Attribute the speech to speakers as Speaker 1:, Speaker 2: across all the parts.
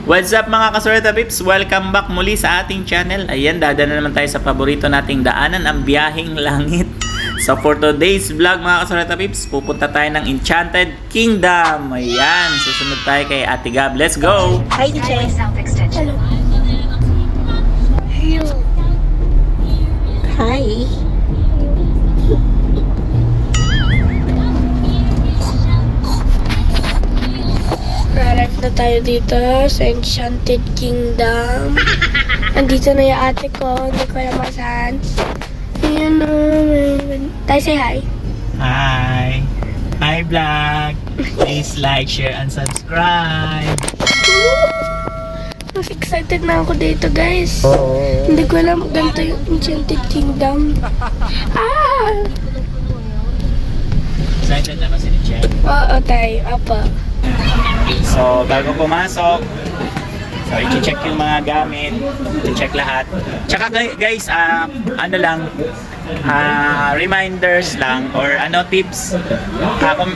Speaker 1: What's up mga kasoreta pips? Welcome back muli sa ating channel. Ayan, dadaan na naman tayo sa paborito nating daanan, ang biyaheng langit. So for today's vlog mga kasoreta pips, pupunta tayo ng Enchanted Kingdom. Ayan, susunod tayo kay Ate Gab. Let's go!
Speaker 2: Hi, DJ. Hello. Hi. Arrive na tayo dito sa Enchanted Kingdom. Andito na yung ate ko, hindi ko alam saan. Ayan na. Tayo say hi.
Speaker 1: Hi! Hi vlog! Please like, share, and subscribe!
Speaker 2: Mas excited na ako dito, guys. Hindi ko alam ganito yung Enchanted Kingdom. Ah!
Speaker 1: Excited na ba si Chen?
Speaker 2: Oo, tayo. Apa.
Speaker 1: So, bago pumasok, so i-check yung mga gamit, i-check lahat. Tsaka guys, ano lang, reminders lang or ano tips.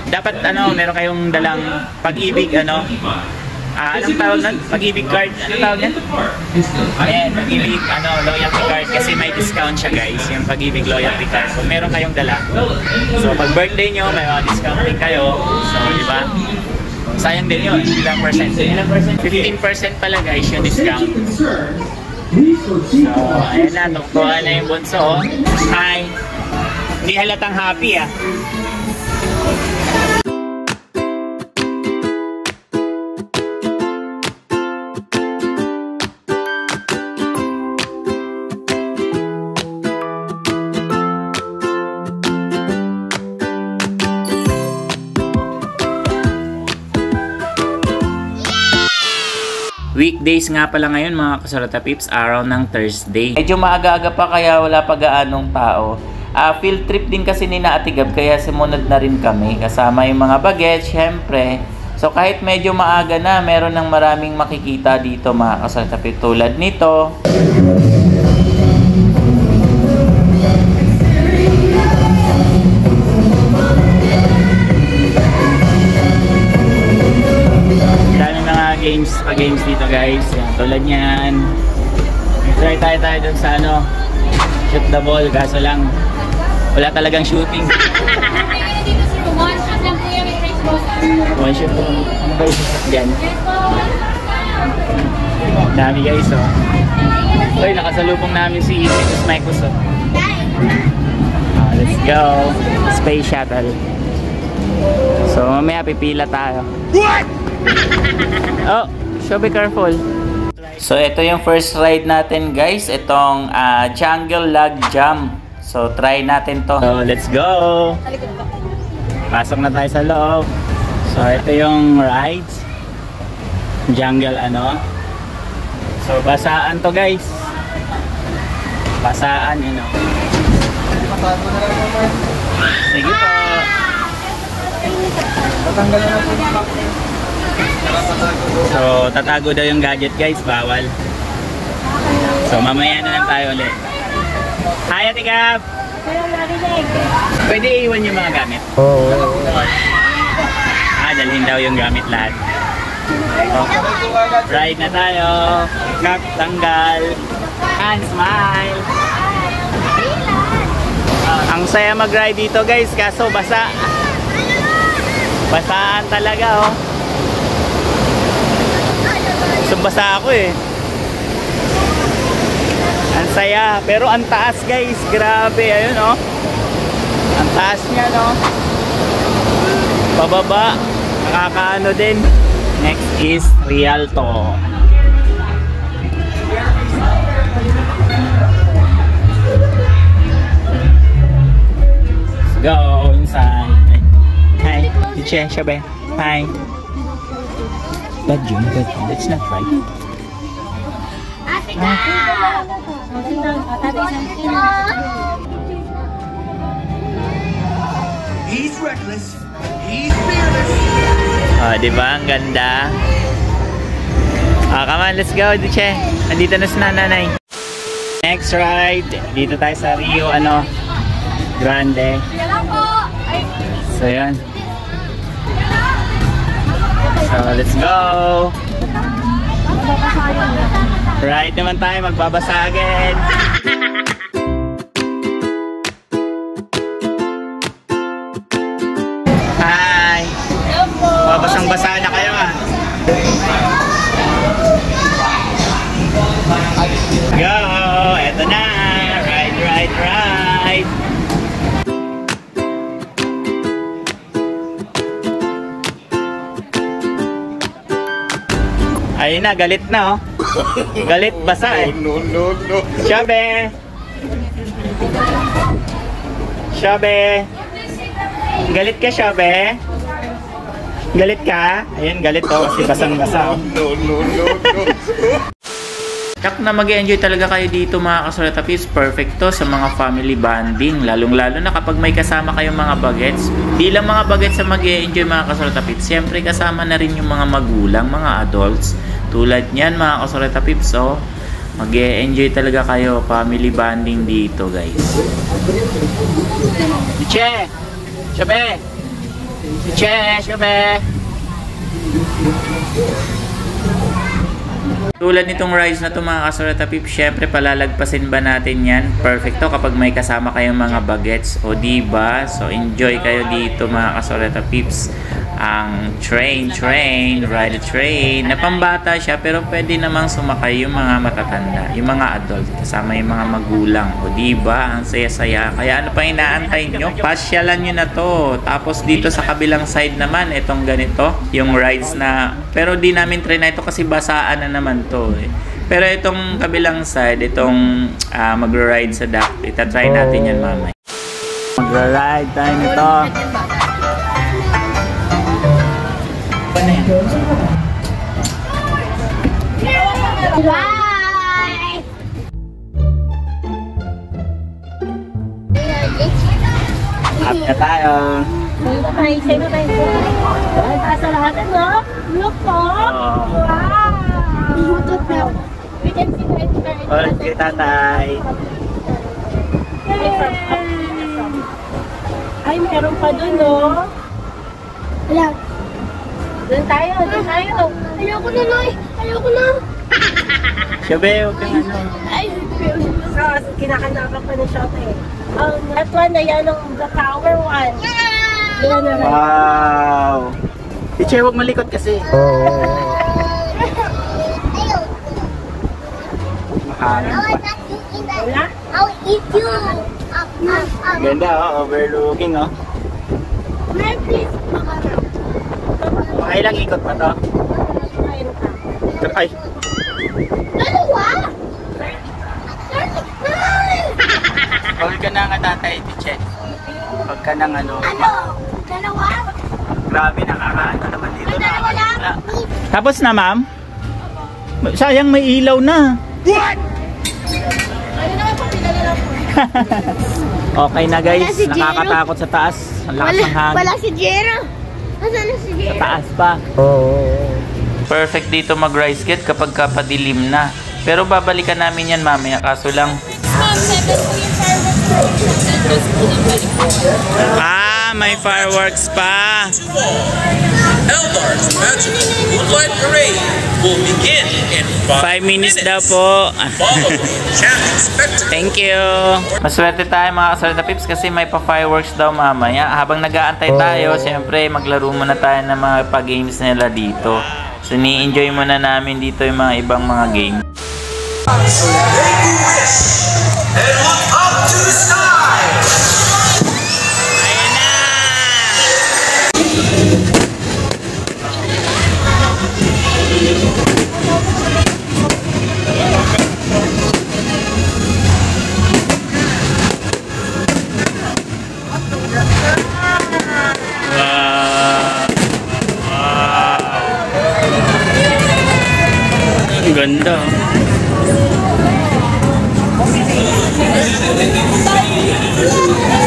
Speaker 1: Dapat meron kayong dalang pag-ibig anong tawag nun? Pag-ibig card. Anong tawag yan? Ayan, pag-ibig loyalty card kasi may discount siya guys, yung pag-ibig loyalty card. Kung meron kayong dala. So pag birthday nyo, may mga discount din kayo. So di ba? Sayang din yun. Ilang percent? 15% pala guys yung discount. So, ayan na. Tuktuan na yung bunso. Hi! Hindi halatang happy ah. Weekdays nga pala ngayon mga kasoreta pips, araw ng Thursday. Medyo maaga-aga pa kaya wala pa gaanong tao. Field trip din kasi ni na Ate Gab kaya sumunod na rin kami. Kasama yung mga bagets, syempre. So kahit medyo maaga na, meron ng maraming makikita dito mga kasoreta pips. Tulad nito. Games dito guys. Yan, tulad niyan. Try tayo dun sa shoot the ball, kaso lang wala talagang shooting. One shot po. Ano ba yung yan? Dami guys Uy, nakasalubong namin si Venus Microsoft. Let's go. Space Shuttle. So mamaya pipila tayo. What? Oh, so be careful. So ito yung first ride natin guys, itong Jungle Log Jump. So try natin to. So let's go. Pasok na tayo sa loob. So ito yung rides. Jungle So basaan to guys. Basaan Sige po. Tatanggal na po yung back. So, tatago daw yung gadget guys, bawal. So, mamaya na lang tayo ulit. Hi, Ate Gab! Pwede iwan yung mga gamit? Oo. Dalhin daw yung gamit lahat. Ride na tayo. Cut, tanggal. And smile. Ang saya mag-ride dito guys, kaso basa. Basaan talaga So basa ako Ang saya, pero ang taas guys, grabe, ayun Ang taas niya Pababa, nakakaano din. Next is Rialto. Let's go inside. Hi, Tiche, Shabe. Hi. Bad yun. That's not right.
Speaker 3: He's reckless. He's fearless.
Speaker 1: Diba? Ang ganda. Come on, let's go, Duche. Andito na si nanay. Next ride. Dito tayo sa Rio, Grande. So, yan. So, let's go! Right naman tayo, magbabasa again. Hi! Babasang-basa na kayo ah. Go! Eto na! Ride! Ayun na, galit na oh. Galit, basa eh. No. Shabe! Galit ka, Shabe? Galit ka? Ayun, galit oh, kasi basang-basa. No. Kap na mag-enjoy talaga kayo dito mga kasulata pips. Perfect to sa mga family bonding. Lalong-lalo na kapag may kasama kayong mga bagets. Di lang mga bagets sa mag-enjoy mga kasulata pips. Siyempre kasama na rin yung mga magulang, mga adults. Tulad niyan mga kasulata pips. Oh, mag-enjoy talaga kayo. Family bonding dito guys. Che! Shabe! Shabe! Tulad nitong rides na to mga kasulata pips, syempre palalagpasin ba natin yan? Perfecto kapag may kasama kayong mga bagets, o diba? So enjoy kayo dito mga kasulata pips. Ang train, ride a train. Napambata siya pero pwede namang sumakay yung mga matatanda, yung mga adult, kasama yung mga magulang. O diba? Ang saya-saya. Kaya ano pa inaantay nyo? Pasyalan nyo na to. Tapos dito sa kabilang side naman, itong ganito, yung rides na, pero di namin try na ito kasi basaan na naman to eh. Pero itong kabilang side, itong magra-ride sa dock, itatry natin yan mamaya. Magra-ride tayo nito.
Speaker 2: Bye!
Speaker 1: Up na tayo.
Speaker 2: Say na tayo. Sa lahat no? Look po! Wow! Lutot na. We can see right there.
Speaker 1: Ulit kay tatay.
Speaker 2: Ay, meron pa dun, no? Wala. Doon tayo. Ayoko na, Loy. Ayoko na.
Speaker 1: Shabe, huwag kang ano.
Speaker 2: Ay, kinakanakan pa ng shot eh. That one na yan, the tower one. Yan na rin.
Speaker 1: Wow! Teacher, huwag malikot kasi. Mahangin pa.
Speaker 2: Wala?
Speaker 4: I'll eat you.
Speaker 1: Ganda oh, overlooking oh.
Speaker 2: Please.
Speaker 1: Makailang ikot pa to? Ay.
Speaker 4: Dalawa?
Speaker 1: Huwag ka na nga tatay, teacher. Huwag ka nang ano.
Speaker 4: Dalawa?
Speaker 1: Grabe, nakakaano naman dito.
Speaker 4: Dalawa lang?
Speaker 1: Tapos na ma'am? Sayang may ilaw na. What? Okay na guys,
Speaker 4: Wala si Jero.
Speaker 1: nakakatakot sa taas. Ang lakas ng hangin.
Speaker 4: Wala si Jero. Asan na si
Speaker 1: Sa
Speaker 4: Jero?
Speaker 1: taas pa. Perfect dito mag-rice kit kapag kapadilim na. Pero babalikan namin yan mamaya, kaso lang may fireworks pa.
Speaker 5: Eldar's Magical Moonlight Parade will begin in 5
Speaker 1: minutes daw po.
Speaker 5: Follow the enchanting spectacle.
Speaker 1: Thank you. Maswerte tayo mga kasalita pips kasi may pa-fireworks daw mamaya. Habang nag-aantay tayo, siyempre maglaro muna tayo ng mga pa-games nila dito. So ni-enjoy muna namin dito yung mga ibang mga games.
Speaker 5: And look up to the sky.
Speaker 1: Ayun na! Ang ganda.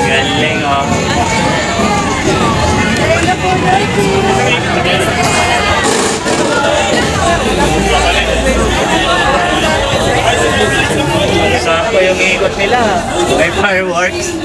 Speaker 1: Galing oh. Sakto yung ikot nila. May fireworks.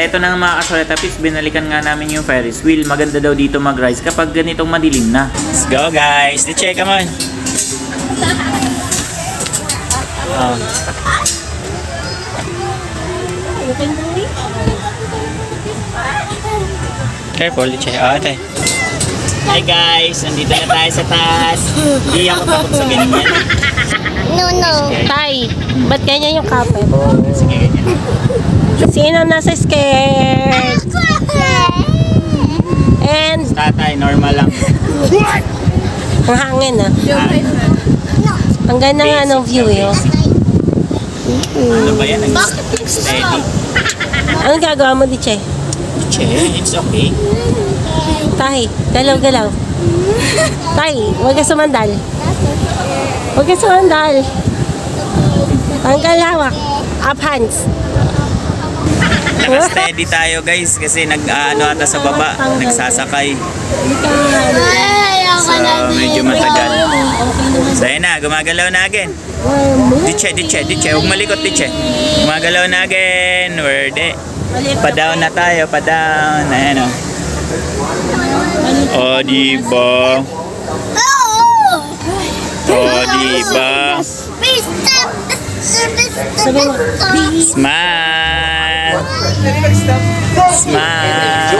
Speaker 1: eto na mga kasoletapis, binalikan nga namin yung Ferris wheel. Maganda daw dito mag-rise kapag ganitong madilim na. Let's go guys! Di-check come on! Oh. Careful, di-check. Oh, ate. Hi guys! Nandito na tayo sa taas. Hindi ako takot sa ganyan.
Speaker 4: No.
Speaker 2: Tay, ba't ganyan yung kapit?
Speaker 1: Sige, ganyan.
Speaker 2: Sino nasa skirt? And
Speaker 1: Tatay, normal lang.
Speaker 2: ang hangin ah. Ang ganda nga ng view yun.
Speaker 1: Ano ba yan? Steady.
Speaker 2: Ano gagawa mo, Diche?
Speaker 1: Che, it's okay.
Speaker 2: Tay, galaw-galaw. Tay, huwag ka sumandal. Huwag ka sumandal. Tanggal hawak. Up hands.
Speaker 1: Naka-steady tayo guys kasi nag-ano ata sa baba, nagsasakay. So medyo matagal. So ayun na, gumagalaw na again. Diche. Huwag malikot, Diche. Gumagalaw na again. Werde. Pa-down na tayo, pa-down. Ayan o. O, diba? O, diba? Smile! Smile!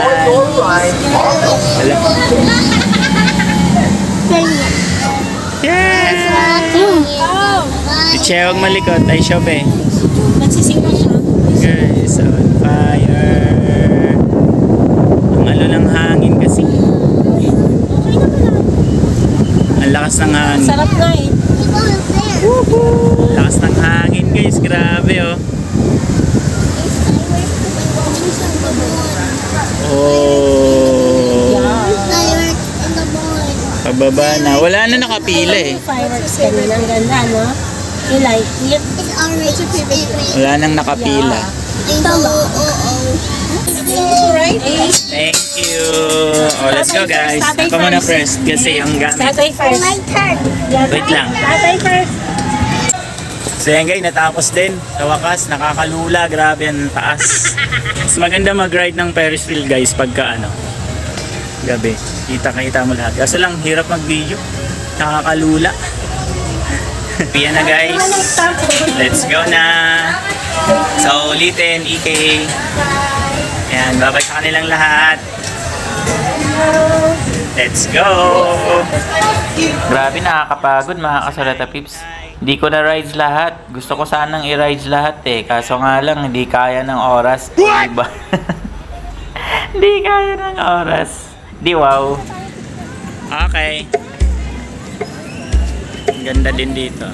Speaker 1: Yeah! Diche, huwag malikot. Ay, Shobe.
Speaker 2: Nagsisingka siya.
Speaker 1: Girls on fire. Ang ano ng hangin kasi. Ang lakas ng hangin.
Speaker 2: Sarap nga eh.
Speaker 1: Lakas ng hangin guys. Grabe oh. Oh. Pababa na. Wala na nakapila eh.
Speaker 2: Fireworks kanina. Ang ganda, no? You like it?
Speaker 1: Wala nang nakapila. Thank you. Oh, let's go guys. Ako muna first kasi yung gamit.
Speaker 2: Tatay first.
Speaker 1: Wait lang.
Speaker 2: Tatay first.
Speaker 1: So yan guys, natapos din. Sa wakas, nakakalula. Grabe ang taas. Mas maganda mag-ride ng Ferris wheel guys pagka ano, gabi. Kita-kita mo lahat. Kaso lang, hirap mag-video. Nakakalula. Yan na guys. Let's go na. So ulitin, EK. Yan, babay sa kanilang lahat. Let's go! Grabe, nakakapagod mga kasalata pips. Hindi ko na rides lahat. Gusto ko sanang i-rides lahat eh. Kaso nga lang, hindi kaya ng oras. Diba? Hindi kaya ng oras. Di wow. Okay. Ang ganda din dito.